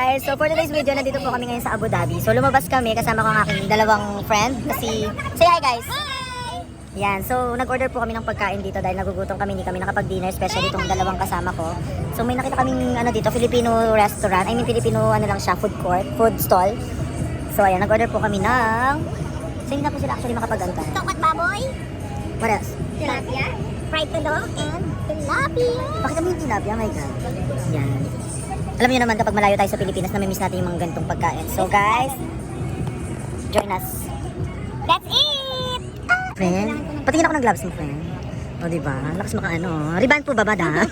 guys! So for today's video, nandito po kami ngayon sa Abu Dhabi. So lumabas kami kasama ko ang aking dalawang friend. Kasi, say hi guys! Hi! Yan, so nag-order po kami ng pagkain dito dahil nagugutom kami, hindi kami nakapag-dinner, especially itong dalawang kasama ko. So may nakita kaming dito, Filipino restaurant. I mean Filipino food court, food stall. So ayan, nag-order po kami ng... So hindi na po sila actually makapag-antay. Tokmat baboy, What else? tilapia, fried tudong, and tilapia. Pakita mo yung tilapia, my God. Yan. Alam niyo naman kapag malayo tayo sa Pilipinas, namimiss natin yung mga ganitong pagkain. So guys, join us. That's it! Friend, patingin ako ng gloves mo, friend. O, diba? Lakas maka Riban po ba, madam?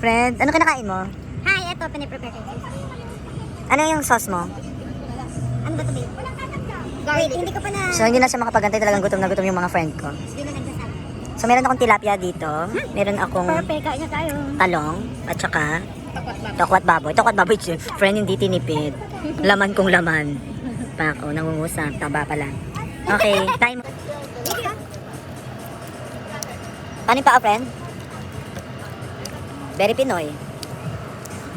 Friend, ano kinakain mo? Hi, ito, piniprepare ko. Ano yung sauce mo? Ano ba ito, babe? Garlic. Wait, hindi ko pa na... So, hindi na siya makapagantay. Talagang gutom na gutom yung mga friend ko. Hindi na nagsasabi. So, meron akong tilapia dito. Meron akong Perfect, kain na tayo. talong. At saka, tokwat baboy. Tokwat baboy, friend, hindi tinipid. Laman kong laman. Pako, nangungusap. Taba pala. Okay, time. Paano pa, friend? Very Pinoy.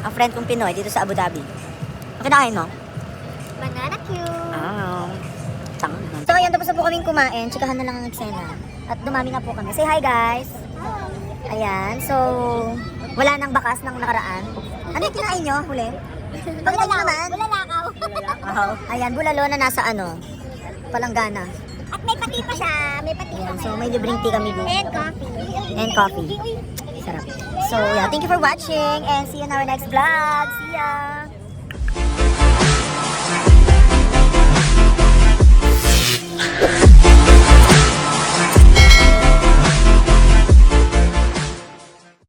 Ang friend kong Pinoy dito sa Abu Dhabi. Ang kinakain mo? Banana cue. Ah. So, ayan, tapos na po kaming kumain. Chikahan na lang ang eksena. At dumami na po kami. Say hi, guys! Ayan, so, wala nang bakas ng nakaraan. Ano yung kinain nyo, huli? Pakita nyo naman. Bulalakaw. Oh, ayan, bulalo na nasa palanggana. At may pati pa siya. May pati pa. Ayan, so, may libreng tea kami dito. And coffee. And coffee. Sarap. So, yeah, thank you for watching and see you in our next vlog. See ya!